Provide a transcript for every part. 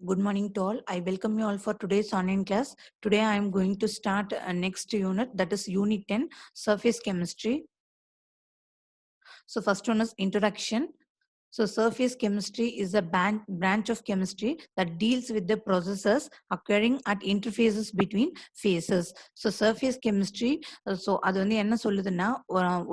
Good morning to all. I welcome you all for today's online class. Today I am going to start next unit, that is unit 10, surface chemistry. So first one is introduction. So surface chemistry is a branch of chemistry that deals with the processes occurring at interfaces between phases. So surface chemistry, so அது வந்து என்ன சொல்லுதுன்னா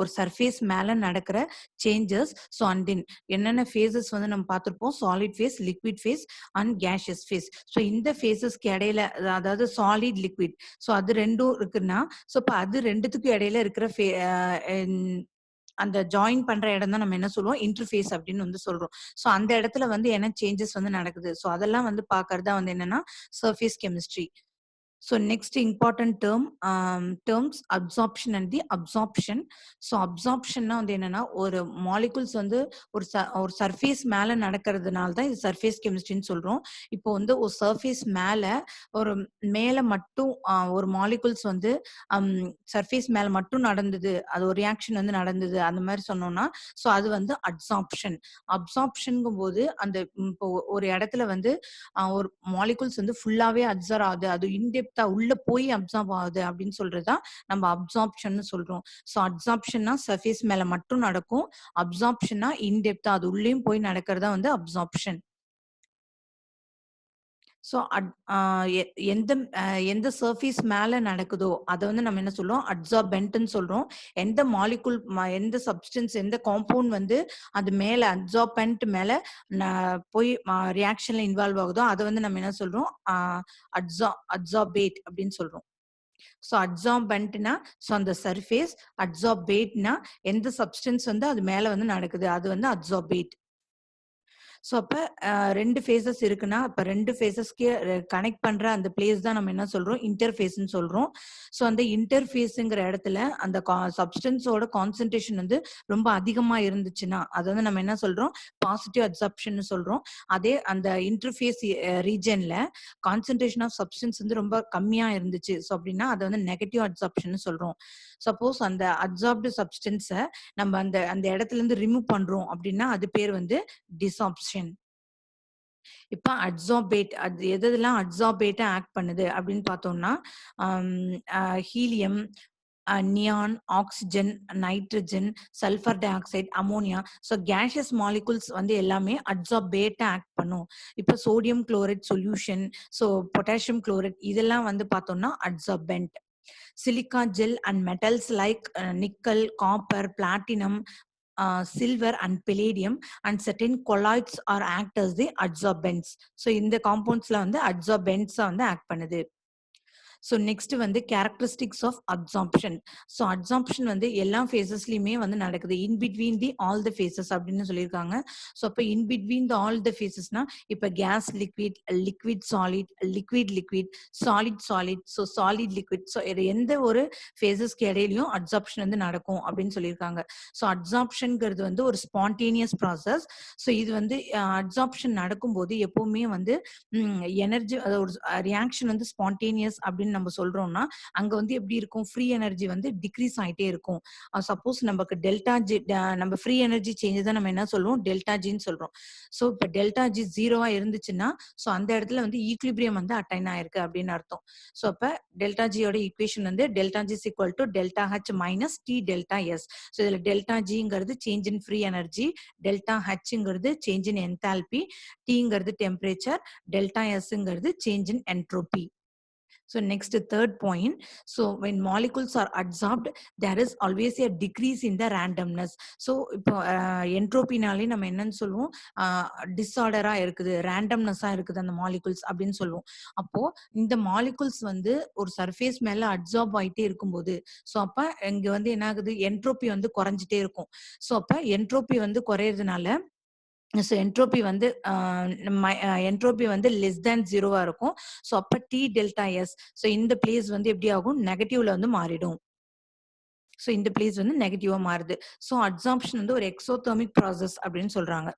ஒரு surface மேல நடக்கிற changes. So and என்னென்ன phases வந்து நம்ம பார்த்துருப்போம், solid phase, liquid phase and gaseous phase. So இந்த ஃபேஸஸ்க்கு இடையில, அதாவது சாலிட் லிக்விட், ஸோ அது ரெண்டும் இருக்குன்னா, ஸோ இப்போ அது ரெண்டுத்துக்கும் இடையில இருக்கிற அந்த ஜாயின் பண்ற இடம் தான் நம்ம என்ன சொல்லுவோம், இன்டர்ஃபேஸ் அப்படின்னு வந்து சொல்றோம். ஸோ அந்த இடத்துல வந்து என்ன சேஞ்சஸ் வந்து நடக்குது, ஸோ அதெல்லாம் வந்து பார்க்கறதா வந்து என்னன்னா surface chemistry. So next important terms absorption and the absorption. So absorption வந்து என்னன்னா, ஒரு மாலிகுல்ஸ் வந்து ஒரு சர்ஃபேஸ் மேல நடக்கிறதுனால தான் இது சர்ஃபேஸ் கெமிஸ்ட்ரின்னு சொல்றோம். இப்போ வந்து ஒரு சர்ஃபேஸ் ஒரு மேல மட்டும் ஒரு மாலிகுல்ஸ் வந்து சர்ஃபேஸ் மேல மட்டும் நடந்தது, அது ஒரு ரியாக்ஷன் வந்து நடந்தது, அந்த மாதிரி சொன்னோம்னா ஸோ அது வந்து அப்சார்ப்ஷன். அப்சார்ப்ஷன்ங்கும் போது அந்த இப்போ ஒரு இடத்துல வந்து ஒரு மாலிகுல்ஸ் வந்து ஃபுல்லாவே அப்சர்வ் ஆகுது, அது இன்டெப்தா உள்ள போய் அப்சார்ப் ஆகுது அப்படின்னு சொல்றதுதான் நம்ம அப்சார்ப்ஷன் சொல்றோம். ஸோ அப்சார்ப்ஷன்னா சர்ஃபேஸ் மேல மட்டும் நடக்கும், அப்சார்ப்ஷன்னா இன்டெப்தா அது உள்ளேயும் போய் நடக்கிறதா வந்து அப்சார்ப்ஷன். ஸோ எந்த சர்ஃபேஸ் மேல நடக்குதோ அதை வந்து நம்ம என்ன சொல்றோம், அட்சார்பென்ட்னு சொல்றோம். எந்த மாலிகுல், எந்த சப்ஸ்டன்ஸ், எந்த காம்பவுண்ட் வந்து அது மேல அட்சார்பென்ட் மேல போய் ரியாக்ஷன்ல இன்வால்வ் ஆகுதோ அதை வந்து நம்ம என்ன சொல்றோம், அட்சார்பேட் அப்படின்னு சொல்றோம். ஸோ அட்சார்பென்ட்னா ஸோ அந்த சர்ஃபேஸ், அட்சார்பேட்னா எந்த சப்ஸ்டன்ஸ் வந்து அது மேல வந்து நடக்குது, அது வந்து அட்சார்பேட். ஸோ அப்ப 2 ஃபேஸஸ் இருக்குன்னா, அப்ப 2 ஃபேஸஸ்க்கு கனெக்ட் பண்ற அந்த பிளேஸ் தான் நம்ம என்ன சொல்றோம், இன்டர்ஃபேஸ்ன்னு சொல்றோம். ஸோ அந்த இன்டர்ஃபேஸ்ங்கிற இடத்துல அந்த சப்ஸ்டன்ஸோட கான்சென்ட்ரேஷன் வந்து ரொம்ப அதிகமா இருந்துச்சுன்னா அது வந்து நம்ம என்ன சொல்றோம், பாசிட்டிவ் அப்சார்ப்ஷன் சொல்றோம். அதே அந்த இன்டர்ஃபேஸ் ரீஜன்ல கான்சென்ட்ரேஷன் ஆஃப் சப்ஸ்டன்ஸ் வந்து ரொம்ப கம்மியா இருந்துச்சு, ஸோ அப்படின்னா அதை வந்து நெகட்டிவ் அப்சார்ப்ஷன் சொல்றோம். சப்போஸ் அந்த அப்சார்ப்டு சப்ஸ்டன்ஸை நம்ம அந்த அந்த இடத்துல இருந்து ரிமூவ் பண்றோம் அப்படின்னா அது பேர் வந்து டிசார்ப்ஷன். இப்ப அட்சார்பேட், அது எதெல்லாம் அட்சார்பேட்டா ஆக்ட் பண்ணுது அப்படின்னு பார்த்தோம்னா, helium, neon, oxygen, nitrogen, sulphur dioxide, ammonia. So gaseous molecules வந்து எல்லாமே அட்சார்பேட்டா ஆக்ட் பண்ணும். இப்போ sodium chloride solution, so potassium chloride, இதெல்லாம் வந்து பார்த்தோம்னா அட்சார்பென்ட். Silica gel and metals like nickel, copper, platinum, silver and palladium and certain colloids are act as the adsorbents. So இந்த compoundsல வந்து adsorbents வந்து act பண்ணுது. ஸோ நெக்ஸ்ட் வந்து characteristics of absorption. So absorption வந்து எல்லா ஃபேஸஸ்லயுமே வந்து நடக்குது, in between the all the phases அப்படின்னு சொல்லியிருக்காங்க. ஸோ அப்போ in between the all the ஃபேஸஸ்னா இப்போ gas liquid, liquid solid, liquid liquid, solid solid, so solid liquid, so எந்த ஒரு ஃபேஸஸ்க்கு இடையிலையும் அப்சார்ப்ஷன் வந்து நடக்கும் அப்படின்னு சொல்லியிருக்காங்க. ஸோ அப்சார்ப்ஷன்ங்கிறது வந்து ஒரு ஸ்பான்டேனியஸ் ப்ராசஸ். ஸோ இது வந்து அப்சார்ப்ஷன் நடக்கும்போது எப்பவுமே வந்து எனர்ஜி, ஒரு ரியாக்ஷன் வந்து ஸ்பான்டேனியஸ் அப்படின்னு நம்ம சொல்றோம்னா அங்க வந்து எப்படி இருக்கும், ஃப்ரீ எனர்ஜி வந்து டிக்ரீஸ் ஆயிட்டே இருக்கும். சப்போஸ் நமக்கு டெல்டா ஜி, நம்ம ஃப்ரீ எனர்ஜி சேஞ்ச் தான் நம்ம என்ன சொல்லுவோம், டெல்டா ஜின்னு சொல்றோம். ஸோ இப்போ டெல்டா ஜி 0வா இருந்துச்சுன்னா ஸோ அந்த இடத்துல வந்து ஈக்லிபிரியம் வந்து அட்டைன் ஆயிருக்கு அப்படின்னு அர்த்தம். ஸோ அப்ப டெல்டா ஜியோட ஈக்குவேஷன் வந்து delta G equal to delta H minus T delta S. So இதுல டெல்டா ஜிங்கிறது change in free energy, delta ஹெச்ங்கிறது சேஞ்ச் இன் என்தால்பி, டிங்கிறது டெம்பரேச்சர், டெல்டா எஸ்ங்கிறது change in entropy. So next, third point. So when molecules are adsorbed, there is always a decrease in the randomness. So இப்போ என்ட்ரோபினாலே நம்ம என்னன்னு சொல்லுவோம், டிஸார்டரா இருக்குது, ரேண்டம்னஸா இருக்குது அந்த மாலிகுல்ஸ் அப்படின்னு சொல்லுவோம். அப்போ இந்த மாலிகுல்ஸ் வந்து ஒரு சர்ஃபேஸ் மேல அட்சார்ப் ஆயிட்டே இருக்கும்போது ஸோ அப்ப இங்க வந்து என்ன ஆகுது, என்ட்ரோபி வந்து குறைஞ்சிட்டே இருக்கும். ஸோ அப்ப என்ட்ரோபி வந்து குறையறதுனால ஸோ என்ட்ரோபி வந்து லெஸ் தேன் 0வா இருக்கும். ஸோ அப்ப டி டெல்டா எஸ், ஸோ இந்த பிளேஸ் வந்து எப்படி ஆகும், நெகட்டிவ்ல வந்து மாறிடும். ஸோ இந்த பிளேஸ் வந்து நெகட்டிவா மாறுது. ஸோ அட்சார்ப்ஷன் வந்து ஒரு எக்ஸோதெர்மிக் ப்ராசஸ் அப்படின்னு சொல்றாங்க.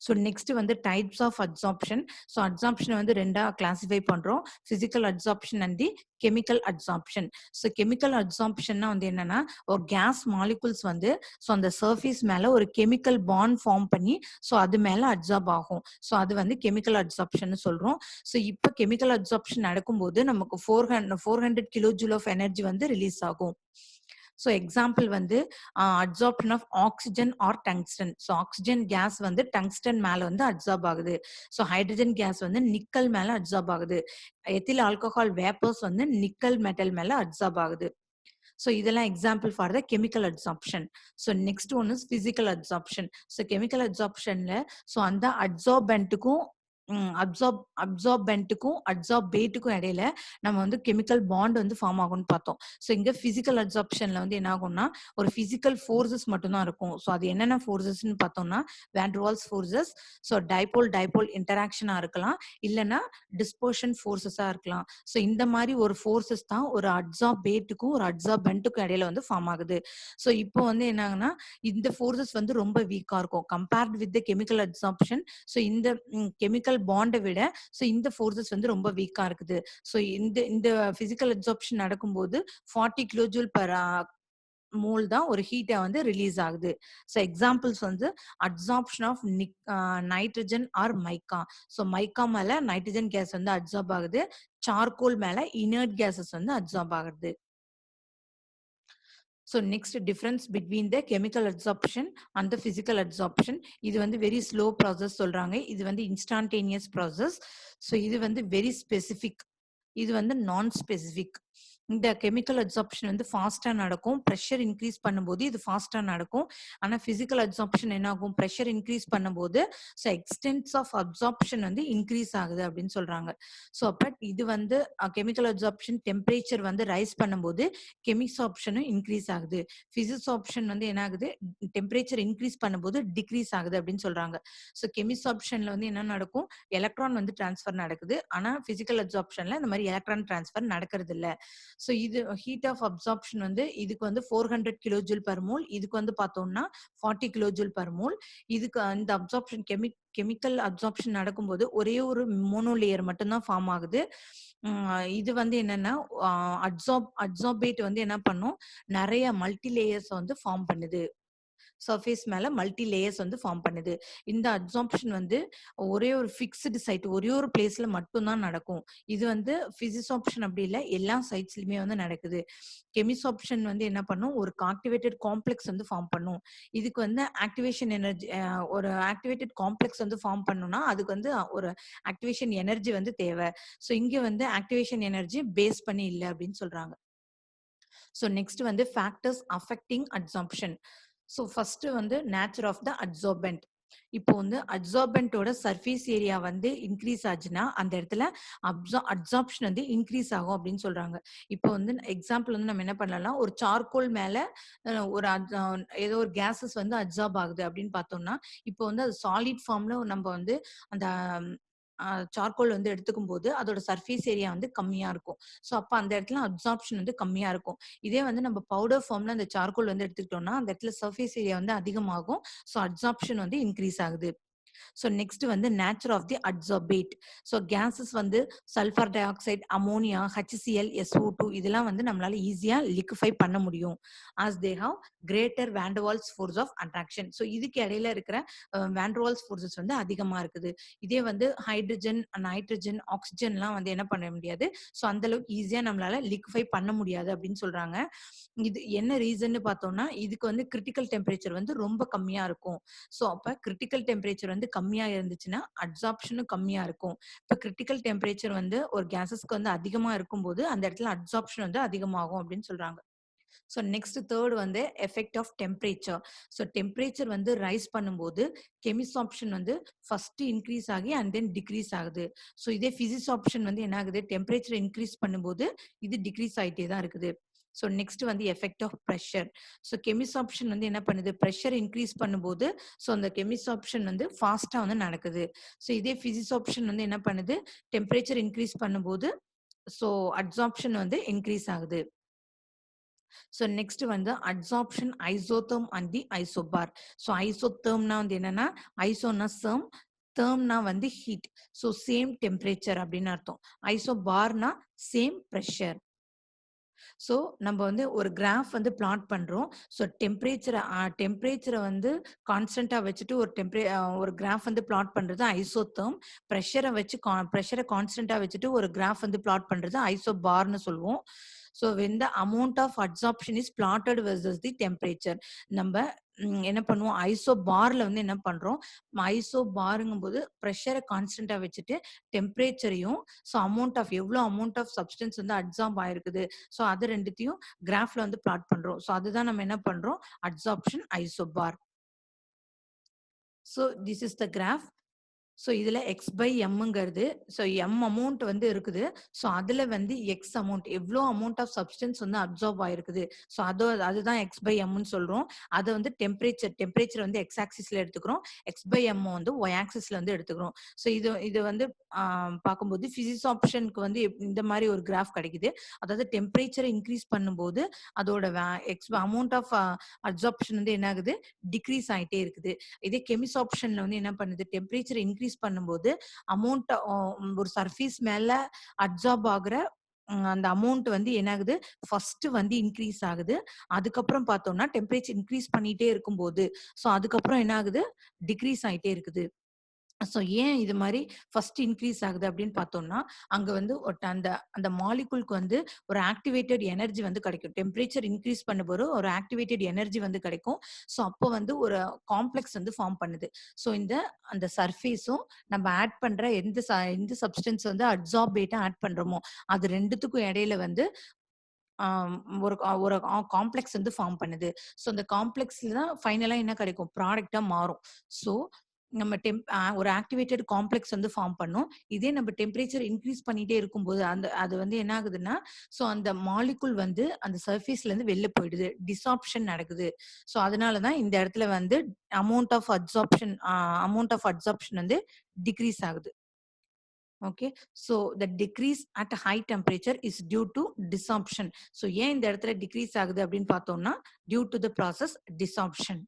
ஸோ நெக்ஸ்ட் வந்து types of absorption. So absorption வந்து ரெண்டா கிளாசிஃபை பண்றோம். Physical absorption and the chemical absorption. So chemical அப்சார்ப்ஷன்னா வந்து என்னன்னா, ஒரு கேஸ் மாலிகுல்ஸ் வந்து ஸோ அந்த சர்ஃபேஸ் மேல ஒரு கெமிக்கல் பாண்ட் ஃபார்ம் பண்ணி ஸோ அது மேல அப்சார்ப் ஆகும். ஸோ அது வந்து கெமிக்கல் அப்சார்ப்ஷன் சொல்றோம். ஸோ இப்போ கெமிக்கல் அப்சார்ப்ஷன் நடக்கும்போது நமக்கு 400 கிலோ ஜூல் ஆஃப் எனர்ஜி வந்து ரிலீஸ் ஆகும். ஸோ எக்ஸாம்பிள் வந்து absorption of oxygen or tungsten. So oxygen gas வந்து டங்ஸ்டன் மேல வந்து அப்சார்ப் ஆகுது. ஸோ ஹைட்ரஜன் கேஸ் வந்து நிக்கல் மேல அப்சார்ப் ஆகுது. எத்தில் ஆல்கஹால் வேப்பர்ஸ் வந்து நிக்கல் மெட்டல் மேல அப்சார்ப் ஆகுது. ஸோ இதெல்லாம் example for the chemical absorption. So next one is physical absorption. So கெமிக்கல் அப்சார்ப்ஷன்ல ஸோ அந்த அப்சார்பன்ட்டுக்கும் அப்சார்பன்ட்டுக்கும் அப்சார்பேட்டுக்கும் இடையில நம்ம வந்து கெமிக்கல் பாண்ட் வந்து ஃபார்ம் ஆகும்னு பார்த்தோம். ஸோ இங்க பிசிக்கல் அப்சார்ப்ஷன்ல வந்து என்ன ஆகும்னா ஒரு பிசிக்கல் ஃபோர்ஸஸ் மட்டும் தான் இருக்கும். ஸோ அது என்னென்ன ஃபோர்ஸஸ்ன்னு பார்த்தோம்னா வேன்டர்வால்ஸ் ஃபோர்ஸஸ், ஸோ டைபோல் டைபோல் இன்டராக்ஷனா இருக்கலாம், இல்லைன்னா டிஸ்பர்ஷன் ஃபோர்ஸஸா இருக்கலாம். ஸோ இந்த மாதிரி ஒரு ஃபோர்ஸஸ் தான் ஒரு அப்சார்பேட்டுக்கும் ஒரு அப்சார்பன்ட்டுக்கும் இடையில வந்து ஃபார்ம் ஆகுது. ஸோ இப்போ வந்து என்னாகுன்னா இந்த ஃபோர்ஸஸ் வந்து ரொம்ப வீக்கா இருக்கும் compared with the chemical absorption. So இந்த கெமிக்கல் பாண்டை விட ஸோ இந்த ஃபோர்ஸஸ் வந்து ரொம்ப வீக்கா இருக்குது. ஸோ இந்த இந்த பிசிக்கல் அப்சார்ப்ஷன் நடக்கும்போது 40 கிலோ ஜூல் பர் மோல் தான் ஒரு ஹீட்டை வந்து ரிலீஸ் ஆகுது. ஸோ எக்ஸாம்பிள்ஸ் வந்து absorption of nitrogen or mica. So mica மேல நைட்ரஜன் கேஸ் வந்து அப்சார்ப் ஆகுது. சார்கோல் மேல இனர்ட் கேசஸ் வந்து அப்சார்ப் ஆகுது. So next difference between the chemical absorption and the physical absorption. இது வந்து வெரி ஸ்லோ ப்ராசஸ் சொல்றாங்க. இது வந்து இன்ஸ்டான்டேனியஸ் ப்ராசஸ். ஸோ இது வந்து வெரி ஸ்பெசிஃபிக், இது வந்து நான் ஸ்பெசிஃபிக். இந்த கெமிக்கல் அப்சார்ப்ஷன் வந்து ஃபாஸ்டா நடக்கும். ப்ரெஷர் இன்க்ரீஸ் பண்ணும்போது இது ஃபாஸ்டா நடக்கும். ஆனா பிசிக்கல் அப்சார்ப்ஷன் என்ன ஆகும், ப்ரெஷர் இன்க்ரீஸ் பண்ணும்போது ஸோ எக்ஸ்டென்ட்ஸ் ஆஃப் அப்சார்ப்ஷன் வந்து இன்க்ரீஸ் ஆகுது அப்படின்னு சொல்றாங்க. ஸோ அப்ப இது வந்து கெமிக்கல் அப்சார்ப்ஷன் டெம்பரேச்சர் வந்து ரைஸ் பண்ணும்போது கெமிசார்ப்ஷனும் இன்க்ரீஸ் ஆகுது. பிசிசார்ப்ஷன் வந்து என்ன ஆகுது, டெம்பரேச்சர் இன்க்ரீஸ் பண்ணும்போது டிக்ரீஸ் ஆகுது அப்படின்னு சொல்றாங்க. ஸோ கெமிசார்ப்ஷன்ல வந்து என்ன நடக்கும், எலக்ட்ரான் வந்து டிரான்ஸ்ஃபர் நடக்குது. ஆனா பிசிக்கல் அப்சார்ப்ஷன்ல இந்த மாதிரி எலக்ட்ரான் டிரான்ஸ்ஃபர் நடக்கிறது இல்ல. ஸோ இது ஹீட் ஆஃப் அப்சார்ப்ஷன் வந்து இதுக்கு வந்து 400 கிலோ ஜூல் பர் மோல், இதுக்கு வந்து பார்த்தோம்னா 40 கிலோ ஜூல் பர் மோல். இதுக்கு இந்த அப்சார்ப்ஷன் கெமிக்கல் அப்சார்ப்ஷன் நடக்கும்போது ஒரே ஒரு மோனோலேயர் மட்டும்தான் ஃபார்ம் ஆகுது. இது வந்து என்னன்னா அப்சார்பேட் வந்து என்ன பண்ணும், நிறைய மல்டி லேயர்ஸ் வந்து ஃபார்ம் பண்ணுது. சர்ஃபேஸ் மேல மல்டி லேயர்ஸ் வந்து ஃபார்ம் பண்ணுது. இந்த அப்சார்ப்ஷன் வந்து ஒரே ஒரு ஃபிக்ஸ்டு சைட், ஒரே ஒரு பிளேஸ்ல மட்டும் தான் நடக்கும். இது வந்து பிசிசார்ப்ஷன் அப்படி இல்ல, எல்லா சைட்ஸ்லயுமே வந்து நடக்குது. கெமிசார்ப்ஷன் வந்து என்ன பண்ணும், ஒரு ஆக்டிவேட்டட் காம்ப்ளெக்ஸ் வந்து ஃபார்ம் பண்ணும். இதுக்கு வந்து ஆக்டிவேஷன் எனர்ஜி, ஒரு ஆக்டிவேட்டட் காம்ப்ளெக்ஸ் வந்து ஃபார்ம் பண்ணணும்னா அதுக்கு வந்து ஒரு ஆக்டிவேஷன் எனர்ஜி வந்து தேவை. ஸோ இங்க வந்து ஆக்டிவேஷன் எனர்ஜி பேஸ் பண்ணி இல்ல அப்படின்னு சொல்றாங்க. ஸோ நெக்ஸ்ட் வந்து factors affecting absorption. So first வந்து நேச்சர் ஆஃப் த அப்சார்பன்ட். இப்போ வந்து அப்சார்பன்ட்டோட சர்ஃபேஸ் ஏரியா வந்து இன்க்ரீஸ் ஆச்சுன்னா அந்த இடத்துல அப்சார்ப்ஷன் வந்து இன்க்ரீஸ் ஆகும் அப்படின்னு சொல்றாங்க. இப்போ வந்து எக்ஸாம்பிள் வந்து நம்ம என்ன பண்ணலாம், ஒரு சார்கோல் மேல ஒரு ஏதோ ஒரு கேசஸ் வந்து அப்சார்ப் ஆகுது அப்படின்னு பார்த்தோம்னா, இப்போ வந்து அது சாலிட் ஃபார்ம்ல நம்ம வந்து அந்த சார்கோல் வந்து எடுத்துக்கும் போது அதோட சர்ஃபேஸ் ஏரியா வந்து கம்மியா இருக்கும். ஸோ அப்ப அந்த இடத்துல அப்சார்ப்ஷன் வந்து கம்மியா இருக்கும். இதே வந்து நம்ம பவுடர் ஃபார்ம்ல அந்த சார்கோல் வந்து எடுத்துக்கிட்டோம்னா அந்த இடத்துல சர்ஃபேஸ் ஏரியா வந்து அதிகமாகும். ஸோ அப்சார்ப்ஷன் வந்து இன்க்ரீஸ் ஆகுது. ஸோ நெக்ஸ்ட் வந்து nature of the adsorbate. So gases வந்து sulphur dioxide, ammonia, HCl, SO2 இதெல்லாம் வந்து நம்மளால ஈஸியா லிக்விஃபை பண்ண முடியும். As they have greater van der Waals force of attraction. So இதுக்கு இடையில இருக்கிற வேண்டர்வால்ஸ் ஃபோர்ஸஸ் வந்து அதிகமா இருக்குது. இதே வந்து ஹைட்ரஜன், நைட்ரஜன், ஆக்சிஜன்லாம் வந்து என்ன பண்ண முடியாது. ஸோ அந்த அளவுக்கு ஈஸியா நம்மளால லிக்விஃபை பண்ண முடியாது அப்படின்னு சொல்றாங்க. இது என்ன ரீசன்னு பார்த்தோம்னா இதுக்கு வந்து கிரிட்டிக்கல் டெம்பரேச்சர் வந்து ரொம்ப கம்மியா இருக்கும். ஸோ அப்ப கிரிட்டிக்கல் டெம்பரேச்சர் வந்து கம்மியா இருந்துச்சுன்னா அப்சார்ப்ஷனும் கம்மியா இருக்கும். இப்ப கிரிட்டிக்கல் டெம்பரேச்சர் வந்து ஒரு கேஸஸ்க்கு வந்து அதிகமா இருக்கும்போது அந்த இடத்துல அப்சார்ப்ஷன் வந்து அதிகமாகும் அப்படின்னு சொல்றாங்க. ஸோ நெக்ஸ்ட் தேர்ட் வந்து effect of temperature. So temperature வந்து ரைஸ் பண்ணும்போது கெமிசார்ப்ஷன் வந்து ஃபர்ஸ்ட் இன்க்ரீஸ் ஆகி அண்ட் தென் டிக்ரீஸ் ஆகுது. ஸோ இதே பிசிசார்ப்ஷன் வந்து என்ன ஆகுது, டெம்பரேச்சர் இன்க்ரீஸ் பண்ணும்போது இது டிக்ரீஸ் ஆயிட்டே தான் இருக்குது. ஸோ நெக்ஸ்ட் வந்து எஃபெக்ட் ஆஃப் ப்ரெஷர். ஸோ கெமிசார்ப்ஷன் வந்து என்ன பண்ணுது, ப்ரெஷர் இன்க்ரீஸ் பண்ணும்போது ஸோ அந்த கெமிசார்ப்ஷன் வந்து ஃபாஸ்டா வந்து நடக்குது. ஸோ இதே பிசிசார்ப்ஷன் வந்து என்ன பண்ணுது, டெம்பரேச்சர் இன்க்ரீஸ் பண்ணும்போது ஸோ அப்சார்ப்ஷன் வந்து இன்க்ரீஸ் ஆகுது. ஸோ நெக்ஸ்ட் வந்து adsorption isotherm and the isobar. So ஐசோதெர்ம்னா வந்து என்னன்னா, ஐசோனா செர்ம், தெர்ம்னா வந்து ஹீட். ஸோ சேம் டெம்பரேச்சர் அப்படின்னு அர்த்தம். ஐசோபார்னா சேம் பிரஷர். ஸோ நம்ம வந்து ஒரு கிராஃப் வந்து பிளாட் பண்றோம். ஸோ டெம்பரேச்சர வந்து கான்ஸ்டன்ட்டா வச்சுட்டு ஒரு கிராஃப் வந்து பிளாட் பண்றது ஐசோதெர்ம். பிரஷர கான்ஸ்டன்ட்டா வச்சுட்டு ஒரு கிராஃப் வந்து பிளாட் பண்றது ஐசோபார்ன்னு சொல்லுவோம். So when the amount of adsorption is plotted versus the temperature. நம்ம என்ன பண்ணுவோம், ஐசோபார்ல வந்து என்ன பண்றோம், ஐசோபாருங்கும்போது பிரஷர கான்ஸ்டன்ட்டா வச்சுட்டு டெம்பரேச்சரையும், ஸோ எவ்வளோ அமௌண்ட் ஆஃப் சப்ஸ்டன்ஸ் வந்து அட்சார்ப் ஆயிருக்குது. ஸோ அது 2த்தையும் கிராஃப்ல வந்து பிளாட் பண்றோம். ஸோ அதுதான் நம்ம என்ன பண்றோம், adsorption isobar. So this is the graph. So இதுல எக்ஸ் பை எம்ங்கிறது, ஸோ எம் அமௌண்ட் வந்து இருக்குது. ஸோ அதுல வந்து எக்ஸ் அமௌண்ட் எவ்வளோ அமௌண்ட் ஆஃப் சப்ஸ்டன்ஸ் வந்து அப்சார்ப் ஆயிருக்குது. ஸோ அதுதான் எக்ஸ் பை எம்னு சொல்றோம். அதை வந்து டெம்பரேச்சர் வந்து எக்ஸ் ஆக்சிஸ்ல எடுத்துக்கிறோம். எக்ஸ் பை எம் வந்து ஒய் ஆக்சிஸ்ல வந்து எடுத்துக்கிறோம். ஸோ இது வந்து பார்க்கும்போது பிசிக்ஸ் ஆப்ஷனுக்கு வந்து இந்த மாதிரி ஒரு கிராஃப் கிடைக்குது. அதாவது டெம்பரேச்சரை இன்க்ரீஸ் பண்ணும்போது அதோட அமௌண்ட் ஆஃப் அப்சார்ப்ஷன் வந்து என்ன ஆகுது, டிக்ரீஸ் ஆயிட்டே இருக்குது. இதே கெமிஸ் ஆப்ஷன்ல வந்து என்ன பண்ணுது, டெம்பரேச்சர் இன்க்ரீஸ் பண்ணும்போது அமௌண்ட் ஒரு சர்ஃபேஸ் மேல அப்சார்ப் ஆகுற அந்த அமௌண்ட் வந்து என்ன ஆகுது, ஃபர்ஸ்ட் வந்து இன்க்ரீஸ் ஆகுது. அதுக்கப்புறம் பார்த்தோம்னா டெம்பரேச்சர் இன்க்ரீஸ் பண்ணிட்டே இருக்கும்போது, ஸோ அதுக்கப்புறம் என்ன ஆகுது, டிக்ரீஸ் ஆயிட்டே இருக்குது. ஸோ ஏன் இது மாரி ஃபர்ஸ்ட் இன்க்ரீஸ் ஆகுது அப்படின்னு பார்த்தோம்னா, அங்க வந்து அந்த அந்த மாலிக்யூல்க்கு வந்து ஒரு ஆக்டிவேட்டட் எனர்ஜி வந்து கிடைக்கும். டெம்பரேச்சர் இன்க்ரீஸ் பண்ணும்போது ஒரு ஆக்டிவேட்டட் எனர்ஜி வந்து கிடைக்கும். ஸோ அப்போ வந்து ஒரு காம்ப்ளெக்ஸ் வந்து ஃபார்ம் பண்ணுது. ஸோ அந்த சர்ஃபேஸும் நம்ம ஆட் பண்ற எந்த சப்ஸ்டன்ஸ் வந்து அட்சார்பேட்டா ஆட் பண்றோமோ, அது 2த்துக்கும் இடையில வந்து ஆம், ஒரு ஒரு காம்ப்ளெக்ஸ் வந்து ஃபார்ம் பண்ணுது. ஸோ அந்த காம்ப்ளெக்ஸ்ல தான் ஃபைனலா என்ன கிடைக்கும், ப்ராடக்ட்டா மாறும். ஸோ நம்ம ஒரு ஆக்டிவேட்டட் காம்ப்ளெக்ஸ் வந்து ஃபார்ம் பண்ணும். இதே நம்ம டெம்பரேச்சர் இன்க்ரீஸ் பண்ணிட்டே இருக்கும்போது அது வந்து என்ன ஆகுதுன்னா, ஸோ அந்த மாலிகுல் வந்து அந்த சர்ஃபேஸ்ல இருந்து வெளில போயிடுது. டிசார்ப்ஷன் நடக்குது. ஸோ அதனால தான் இந்த இடத்துல வந்து அமௌண்ட் ஆஃப் அட்சார்ப்ஷன் வந்து டிக்ரீஸ் ஆகுது. Okay. So the decrease at high temperature is due to desorption. So ஏன் இந்த இடத்துல டிக்ரீஸ் ஆகுது அப்படின்னு பார்த்தோம்னா, due to the process desorption.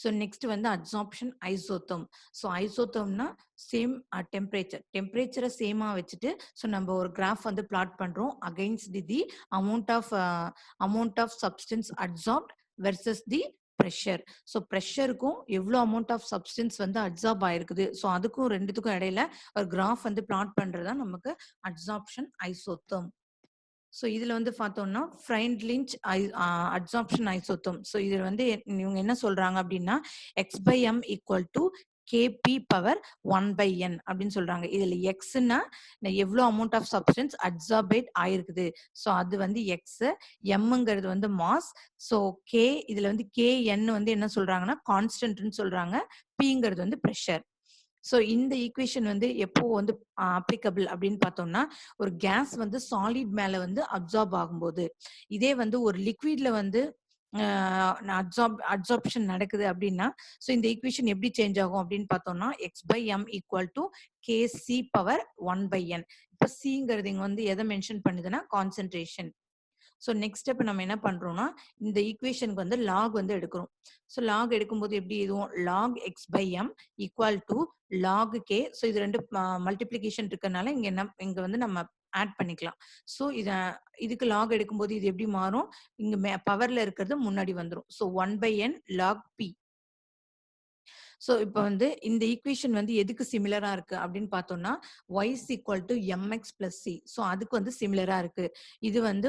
So next வந்து அட்சார்ப்ஷன் ஐசோதெர்ம். ஸோ ஐசோதெர்ம்னா சேம் டெம்பரேச்சரை சேமா வச்சுட்டு, ஸோ நம்ம ஒரு கிராஃப் வந்து பிளாட் பண்றோம் against the amount of substance adsorbed versus the pressure. So பிரஷருக்கும் எவ்வளோ அமௌண்ட் ஆஃப் சப்ஸ்டன்ஸ் வந்து அட்சார்ப் ஆயிருக்குது. ஸோ அதுக்கும் 2த்துக்கும் இடையில ஒரு கிராஃப் வந்து பிளாட் பண்றதா நமக்கு அட்சார்ப்ஷன் ஐசோதெர்ம். ஸோ இதுல வந்து பார்த்தோம்னா ஃப்ரைண்ட்-லிஞ்ச் அட்சார்ப்ஷன் ஐசோதெர்ம். ஸோ இதுல வந்து இவங்க என்ன சொல்றாங்க அப்படின்னா, x by m equal to KP power 1/n அப்படின்னு சொல்றாங்க. இதுல எக்ஸ்னா எவ்வளவு அமௌண்ட் ஆஃப் சப்ஸ்டன்ஸ் அட்சார்பேட் ஆயிருக்குது. ஸோ அது வந்து எக்ஸ். எம்ங்கிறது வந்து மாஸ். ஸோ கே இதுல வந்து kn வந்து என்ன சொல்றாங்கன்னா கான்ஸ்டன்ட்னு சொல்றாங்க. பிங்கிறது வந்து பிரஷர். ஸோ இந்த ஈக்குவேஷன் வந்து எப்போ வந்து அப்ளிகபிள் அப்படின்னு பார்த்தோம்னா, ஒரு கேஸ் வந்து சாலிட் மேல வந்து அப்சார்ப் ஆகும்போது. இதே வந்து ஒரு லிக்விட்ல வந்து அட்சார்ப்ஷன் நடக்குது அப்படின்னா, ஸோ இந்த ஈக்குவேஷன் எப்படி சேஞ்ச் ஆகும் அப்படின்னு பார்த்தோம்னா, x by m equal to KC power 1/n. இப்போ சிங்கிறது இங்க வந்து எதை மென்ஷன் பண்ணுதுன்னா கான்சென்ட்ரேஷன். ஸோ நெக்ஸ்ட் ஸ்டெப் நம்ம என்ன பண்றோம்னா, இந்த ஈக்குவேஷனுக்கு வந்து லாக் வந்து எடுக்கிறோம். ஸோ லாக் எடுக்கும்போது எப்படி எழுதுவோம், log x by m equal to log K. So இது 2 மல்டிப்ளிகேஷன் இருக்கறனால இங்க வந்து நம்ம ஆட் பண்ணிக்கலாம். ஸோ இதுக்கு லாக் எடுக்கும்போது இது எப்படி மாறும், இங்க பவர்ல இருக்கிறது முன்னாடி வந்துரும். So 1/n lock B. So இப்ப வந்து இந்த ஈக்குவேஷன் வந்து எதுக்கு சிமிலரா இருக்கு அப்படின்னு பார்த்தோம்னா, y is equal to mx plus c. So அதுக்கு வந்து சிமிலரா இருக்கு. இது வந்து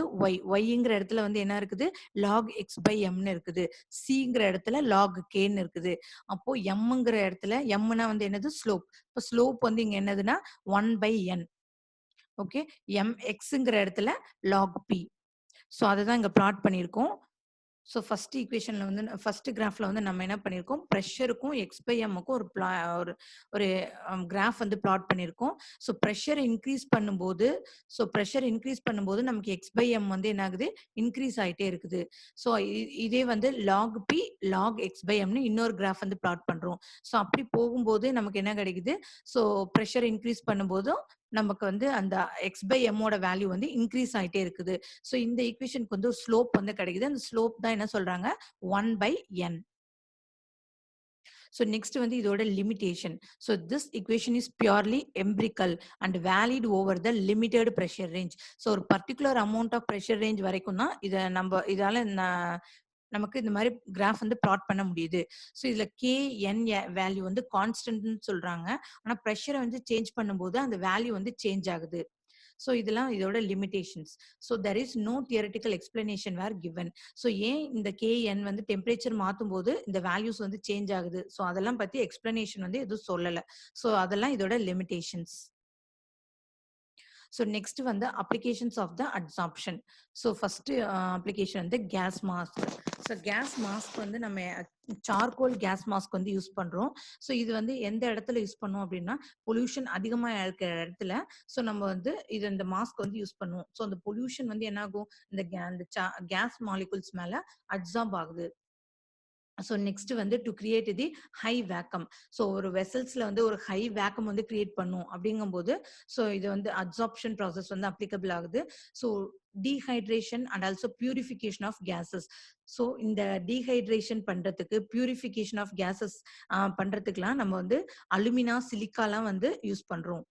yங்கிற இடத்துல வந்து என்ன இருக்குது, log x by mன்னு இருக்குது. cங்கிற இடத்துல log kன்னு இருக்குது. அப்போ mங்கிற இடத்துல mனா வந்து என்னது, ஸ்லோப். இப்போ ஸ்லோப் வந்து இங்க என்னதுன்னா 1/n. ஓகே. mxங்கிற இடத்துல log p. ஸோ அததான் இங்க பிளாட் பண்ணியிருக்கோம். ஸோ ஃபர்ஸ்ட் ஈக்குவேஷன்ல வந்து ஃபர்ஸ்ட் கிராஃப்ல வந்து நம்ம என்ன பண்ணியிருக்கோம், ப்ரெஷருக்கும் எக்ஸ் பை எம்முக்கும் ஒரு ஒரு கிராஃப் வந்து பிளாட் பண்ணியிருக்கோம். ஸோ ப்ரெஷர் இன்க்ரீஸ் பண்ணும்போது நமக்கு எக்ஸ் பை எம் வந்து என்ன ஆகுது, இன்க்ரீஸ் ஆயிட்டே இருக்குது. ஸோ இதே வந்து log p log x by எம்னு இன்னொரு கிராஃப் வந்து பிளாட் பண்றோம். ஸோ அப்படி போகும்போது நமக்கு என்ன கிடைக்குது, ஸோ ப்ரெஷர் இன்க்ரீஸ் பண்ணும்போதும் நமக்கு வந்து அந்த x/m ஓட வேல்யூ வந்து இன்கிரீஸ் ஆயிட்டே இருக்குது. ஸோ இந்த ஈக்குவேஷனுக்கு வந்து ஸ்லோப் வந்து கிடைக்குது. அந்த ஸ்லோப் தான் என்ன சொல்றாங்க 1/n. So next வந்து இதோட limitation. So this equation is purely empirical and valid over the limited pressure range. So ஒரு particular amount of pressure range வரைக்கும் தான் இதால நமக்கு இந்த மாதிரி கிராஃப் வந்து plot பண்ண முடியுது. ஸோ இதுல kn வேல்யூ வந்து கான்ஸ்டன்ட்னு சொல்றாங்க. ஆனா ப்ரெஷரை வந்து சேஞ்ச் பண்ணும்போது அந்த வேல்யூ வந்து சேஞ்ச் ஆகுது. ஸோ இதெல்லாம் இதோட limitations. So there is no theoretical explanation were given. So ஏன் இந்த கேஎன் வந்து டெம்பரேச்சர் மாற்றும் போது இந்த வேல்யூஸ் வந்து சேஞ்ச் ஆகுது, ஸோ அதெல்லாம் பத்தி எக்ஸ்பிளனேஷன் வந்து எதுவும் சொல்லலை. ஸோ அதெல்லாம் இதோட லிமிடேஷன்ஸ். ஸோ நெக்ஸ்ட் வந்து applications of the adsorption. So first application வந்து gas mask. So gas mask வந்து நம்ம சார்கோல் கேஸ் மாஸ்க் வந்து யூஸ் பண்றோம். ஸோ இது வந்து எந்த இடத்துல யூஸ் பண்ணுவோம் அப்படின்னா பொல்யூஷன் அதிகமாக இருக்கிற இடத்துல ஸோ நம்ம வந்து இந்த மாஸ்க் வந்து யூஸ் பண்ணுவோம். ஸோ அந்த பொல்யூஷன் வந்து என்ன ஆகும், இந்த கேஸ் மாலிகுல்ஸ் மேல அட்சார்ப் ஆகுது. ஸோ நெக்ஸ்ட் வந்து to create the high vacuum. So ஒரு வெசல்ஸ்ல வந்து ஒரு ஹை வேக்கம் வந்து கிரியேட் பண்ணும் அப்படிங்கும்போது ஸோ இது வந்து அப்சார்ப்ஷன் ப்ராசஸ் வந்து அப்ளிகபிள் ஆகுது. So dehydration and also purification of gases. So இந்த டீஹைட்ரேஷன் பண்றதுக்கு பியூரிஃபிகேஷன் ஆஃப் கேசஸ் பண்றதுக்குலாம் நம்ம வந்து அலுமினா சிலிக்காலாம் வந்து யூஸ் பண்றோம்.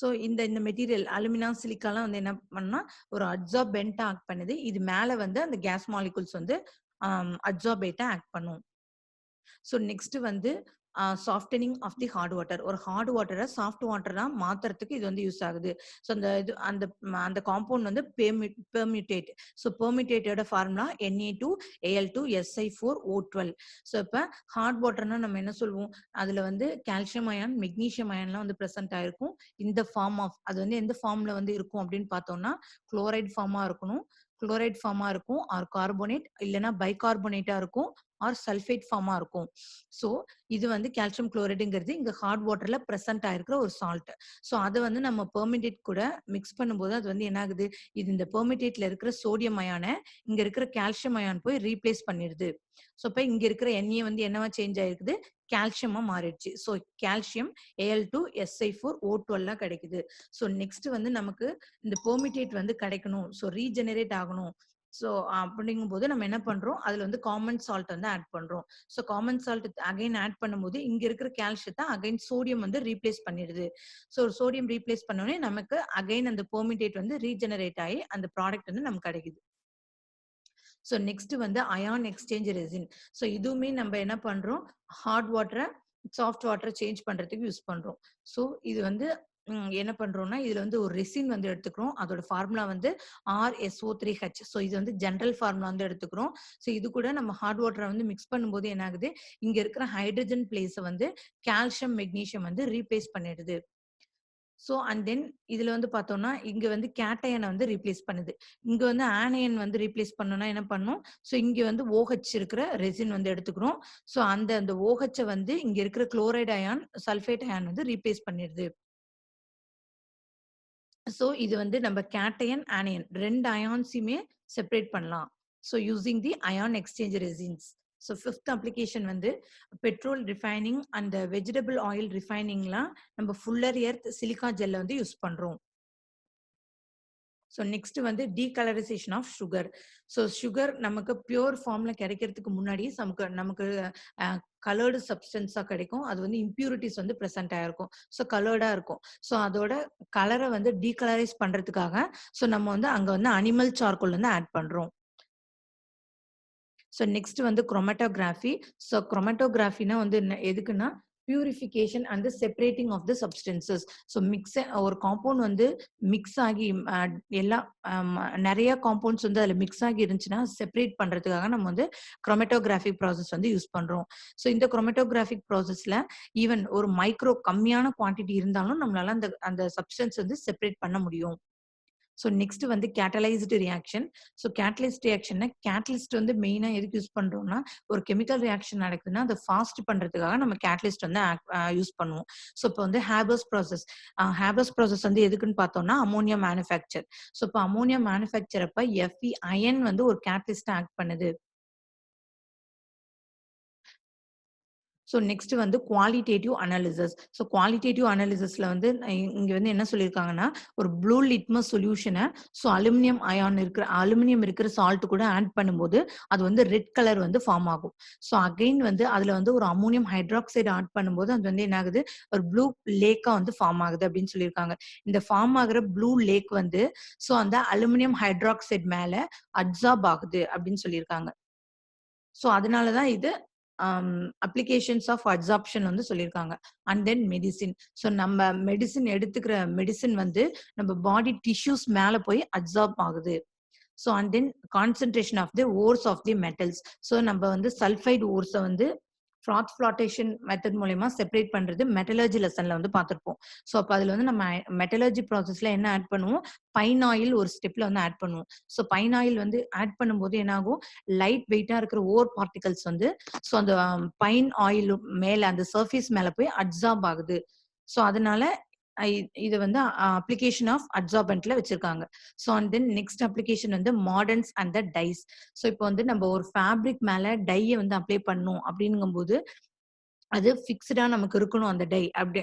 ஸோ இந்த மெட்டீரியல் அலுமினா சிலிக்காலாம் வந்து என்ன பண்ணா ஒரு அட்சார்பென்ட்டா ஆக்ட் பண்ணுது. இது மேல வந்து அந்த கேஸ் மாலிகுல்ஸ் வந்து அட்சார்பேட்டா ஆக்ட் பண்ணும். ஸோ நெக்ஸ்ட் வந்து softening of the hard water. ஒரு ஹார்ட் வாட்டரை சாஃப்ட் வாட்டரா மாத்துறதுக்கு இது வந்து யூஸ் ஆகுது. ஸோ அந்த காம்பவுண்ட் வந்து பெர்மியூட்டேட். ஸோ பெர்மியூட்டேட்டோட ஃபார்முலா Na2Al2Si4O12. ஸோ இப்போ ஹார்ட் வாட்டர்னா நம்ம என்ன சொல்லுவோம், அதுல வந்து கால்சியம் அயான் மெக்னீசியம் அயான்லாம் வந்து பிரசன்ட் ஆயிருக்கும். இந்த ஃபார்ம் ஆஃப் அது வந்து எந்த ஃபார்ம்ல வந்து இருக்கும் அப்படின்னு பார்த்தோம்னா குளோரைட் ஃபார்மா இருக்கணும், குளோரைட் ஃபார்மா இருக்கும், ஆர் கார்போனேட் இல்லைன்னா பைகார்போனேட்டா இருக்கும், ஆர் சல்ஃபேட் ஃபார்மா இருக்கும். ஸோ இது வந்து கால்சியம் குளோரைடுங்கிறது இங்க ஹார்ட் வாட்டர்ல பிரசன்ட் ஆயிருக்கிற ஒரு சால்ட். ஸோ அதை வந்து நம்ம பெர்மிடேட் கூட மிக்ஸ் பண்ணும்போது அது வந்து என்ன ஆகுது, இது இந்த பெர்மிடேட்ல இருக்கிற சோடியம் அயானை இங்க இருக்கிற கால்சியம் அயான் போய் ரீப்ளேஸ் பண்ணிடுது. ஸோ இப்ப இங்க இருக்கிற எண்ணெய் வந்து என்னவா சேஞ்ச் ஆயிருக்குது, கால்சியமா மாறிடுச்சு. ஸோ கால்சியம் Al2Si4O12 கிடைக்குது. ஸோ நெக்ஸ்ட் வந்து நமக்கு இந்த பெர்மிடேட் வந்து கிடைக்கணும், ஸோ ரீஜெனரேட் ஆகணும். ஸோ அப்படிங்கும் போது நம்ம என்ன பண்றோம், அதுல வந்து காமன் சால்ட் வந்து ஆட் பண்றோம். So common salt again add பண்ணும்போது இங்க இருக்கிற கால்சியத்தை அகைன் சோடியம் வந்து ரீப்ளேஸ் பண்ணிடுது. ஸோ சோடியம் ரீப்ளேஸ் பண்ணோடனே நமக்கு அகைன் அந்த பெர்மிடேட் வந்து ரீஜெனரேட் ஆகி அந்த ப்ராடக்ட் வந்து நமக்கு கிடைக்குது. ஸோ நெக்ஸ்ட் வந்து அயான் எக்ஸ்சேஞ்ச் ரெசின். ஸோ இதுவுமே நம்ம என்ன பண்றோம், ஹார்ட் வாட்டரை சாஃப்ட் வாட்டரை சேஞ்ச் பண்றதுக்கு யூஸ் பண்றோம். ஸோ இது வந்து என்ன பண்றோம்னா இதுல வந்து ஒரு ரெசின் வந்து எடுத்துக்கிறோம். அதோட ஃபார்முலா வந்து RSO3H. ஸோ இது வந்து ஜெனரல் ஃபார்முலா வந்து எடுத்துக்கிறோம். ஸோ இது கூட நம்ம ஹார்ட் வாட்டரை வந்து மிக்ஸ் பண்ணும்போது என்ன ஆகுது, இங்க இருக்கிற ஹைட்ரஜன் பிளேஸை வந்து கால்சியம் மெக்னீசியம் வந்து ரீப்ளேஸ் பண்ணிடுது. ஸோ அண்ட் தென் இதுல வந்து பார்த்தோம்னா இங்க வந்து கேட்டயனை வந்து ரீப்ளேஸ் பண்ணுது. இங்க வந்து ஆனயன் வந்து ரீப்ளேஸ் பண்ணோம்னா என்ன பண்ணும், ஸோ இங்க வந்து OH இருக்கிற ரெசின் வந்து எடுத்துக்கிறோம். ஸோ அந்த OH வந்து இங்க இருக்கிற குளோரைடு அயான் சல்ஃபேட் அயான் வந்து ரீப்ளேஸ் பண்ணிடுது. ஸோ இது வந்து நம்ம கேட்டயன் ஆனயன் ரெண்டு அயான்ஸுமே செப்பரேட் பண்ணலாம். So using the ion exchange resins. So fifth application வந்து petrol refining and vegetable oil ரிஃபைனிங்லாம் நம்ம ஃபுல்லர் எர்த் சிலிக்கா ஜெல்ல வந்து யூஸ் பண்றோம். ஸோ நெக்ஸ்ட் வந்து டீகலரைசேஷன் ஆஃப் சுகர். ஸோ சுகர் நமக்கு பியூர் ஃபார்ம்ல கிடைக்கிறதுக்கு முன்னாடி நமக்கு கலர்டு சப்ஸ்டன்ஸா கிடைக்கும். அது வந்து இம்பியூரிட்டிஸ் வந்து பிரசன்ட் ஆயிருக்கும். ஸோ கலர்டா இருக்கும். ஸோ அதோட கலரை வந்து டீகலரைஸ் பண்றதுக்காக ஸோ நம்ம வந்து அங்க வந்து அனிமல் சார்கோல் வந்து ஆட் பண்றோம். ஸோ நெக்ஸ்ட் வந்து குரோமேட்டோகிராஃபி. ஸோ குரோமேட்டோகிராஃபினா வந்து எதுக்குன்னா purification and separating of the substances. So ஒரு காம்பவுண்ட் வந்து மிக்ஸ் ஆகி எல்லா நிறைய காம்பவுண்ட்ஸ் வந்து அதில் மிக்ஸ் ஆகி இருந்துச்சுன்னா செப்பரேட் பண்றதுக்காக நம்ம வந்து குரோமேட்டோகிராஃபிக் ப்ராசஸ் வந்து யூஸ் பண்றோம். ஸோ இந்த குரோமேட்டோகிராஃபிக் ப்ராசஸ்ல ஈவன் ஒரு மைக்ரோ கம்மியான குவான்டிட்டி இருந்தாலும் நம்மளால அந்த சப்ஸ்டன்ஸ் வந்து செப்பரேட் பண்ண முடியும். ஸோ நெக்ஸ்ட் வந்து கேட்டலைஸ்டு ரியாக்ஷன். ஸோ கேட்டலைஸ்ட் ரியாக்ஷன்னா கேட்டலிஸ்ட் வந்து மெயினா எதுக்கு யூஸ் பண்றோம்னா ஒரு கெமிக்கல் ரியாக்ஷன் நடக்குதுன்னா அதை ஃபாஸ்ட் பண்றதுக்காக நம்ம கேட்டலிஸ்ட் வந்து யூஸ் பண்ணுவோம். ஸோ இப்போ வந்து ஹேபர்ஸ் ப்ராசஸ் வந்து எதுக்குன்னு பார்த்தோம்னா அமோனியா மேனுஃபேக்சர். ஸோ இப்போ அமோனியா மேனுஃபேக்சர் அப்ப Fe அயன் வந்து ஒரு கேட்டலிஸ்ட் ஆக்ட் பண்ணுது. ஸோ நெக்ஸ்ட் வந்து குவாலிட்டேட்டிவ் அனாலிசிஸ். ஸோ குவாலிட்டேட்டிவ் அனாலிசிஸ்ல வந்து இங்க வந்து என்ன சொல்லியிருக்காங்கன்னா, ஒரு ப்ளூ லிட்மஸ் சொல்யூஷன அலுமினியம் இருக்கிற சால்ட் கூட ஆட் பண்ணும்போது, அது வந்து ரெட் கலர் வந்து ஃபார்ம் ஆகும். ஸோ அகைன் வந்து அதுல வந்து ஒரு அம்மோனியம் ஹைட்ராக்சைடு ஆட் பண்ணும்போது, அது வந்து என்ன ஆகுது? ஒரு ப்ளூ லேக்கா வந்து ஃபார்ம் ஆகுது அப்படின்னு சொல்லியிருக்காங்க. இந்த ஃபார்ம் ஆகுற ப்ளூ லேக் வந்து ஸோ அந்த அலுமினியம் ஹைட்ராக்சைடு மேல அப்சார்ப் ஆகுது அப்படின்னு சொல்லியிருக்காங்க. ஸோ அதனால தான் இது அப்ளிகேஷன்ஸ் ஆஃப் அப்சார்ப்ஷன் வந்து சொல்லியிருக்காங்க. And then medicine. ஸோ நம்ம எடுத்துக்கிற மெடிசின் வந்து நம்ம பாடி டிஷ்யூஸ் மேல போய் அப்சார்ப் ஆகுது. So and then concentration of the ores of the metals. So நம்ம வந்து சல்ஃபைடு ஓர்ஸ வந்து ஃப்ராத் ஃப்ளாட்டேஷன் மெத்தட் மூலியமா செப்பரேட் பண்றது மெட்டலர்ஜி லெசன்ல வந்து பார்த்திருப்போம். ஸோ அப்ப அதுல வந்து நம்ம மெட்டலர்ஜி ப்ராசஸ்ல என்ன ஆட் பண்ணுவோம்? பைன் ஆயில் ஒரு ஸ்டெப்ல வந்து ஆட் பண்ணுவோம். ஸோ பைன் ஆயில் வந்து ஆட் பண்ணும்போது என்ன ஆகும்? லைட் வெயிட்டா இருக்கிற ஓர் பார்ட்டிகல்ஸ் வந்து ஸோ அந்த பைன் ஆயில் மேல அந்த சர்ஃபேஸ் மேல போய் அப்சார்ப் ஆகுது. ஸோ அதனால ஐ இது வந்து அப்ளிகேஷன் ஆஃப் அப்சார்பன்ட்ல வச்சிருக்காங்க. So and then next application வந்து mordants and the dyes. So இப்போ வந்து நம்ம ஒரு ஃபேப்ரிக் மேல டைய வந்து அப்ளை பண்ணணும் அப்படிங்கும்போது, அது ஃபிக்ஸ்டா நமக்கு இருக்கணும் அந்த டை. அப்படி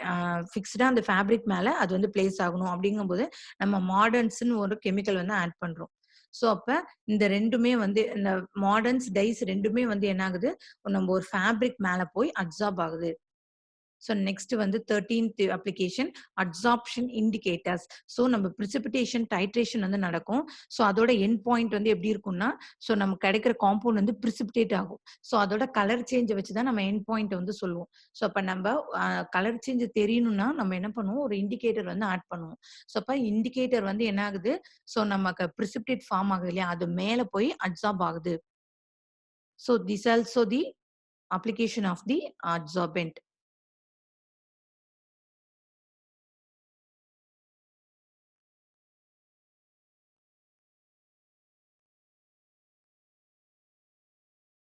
ஃபிக்ஸ்டா அந்த ஃபேப்ரிக் மேல அது வந்து பிளேஸ் ஆகணும் அப்படிங்கும்போது, நம்ம மாடர்ன்ஸ்ன்னு ஒரு கெமிக்கல் வந்து ஆட் பண்றோம். ஸோ அப்ப இந்த 2மே வந்து இந்த மாடர்ன்ஸ், டைஸ் 2மே வந்து என்ன ஆகுது? நம்ம ஒரு ஃபேப்ரிக் மேல போய் அப்சார்ப் ஆகுது. ஸோ நெக்ஸ்ட் வந்து 13த் அப்ளிகேஷன் அப்சார்ப்ஷன் இண்டிகேட்டர்ஸ். ஸோ நம்ம பிரிசிபிடேஷன் டைட்ரேஷன் வந்து நடக்கும். ஸோ அதோட எண்ட் பாயிண்ட் வந்து எப்படி இருக்கும்னா, ஸோ நமக்கு கிடைக்கிற காம்பவுண்ட் வந்து பிரிசிபிடேட் ஆகும். ஸோ அதோட கலர் சேஞ்ச வச்சு தான் நம்ம எண்ட் பாயிண்ட் வந்து சொல்லுவோம். ஸோ அப்ப நம்ம கலர் சேஞ்ச் தெரியணும்னா நம்ம என்ன பண்ணுவோம்? ஒரு இண்டிகேட்டர் வந்து ஆட் பண்ணுவோம். ஸோ அப்ப இண்டிகேட்டர் வந்து என்ன ஆகுது? ஸோ நமக்கு பிரிசிபிடேட் ஃபார்ம் ஆகுது இல்லையா? அது மேல போய் அப்சார்ப் ஆகுது. So this also the application of the absorbent.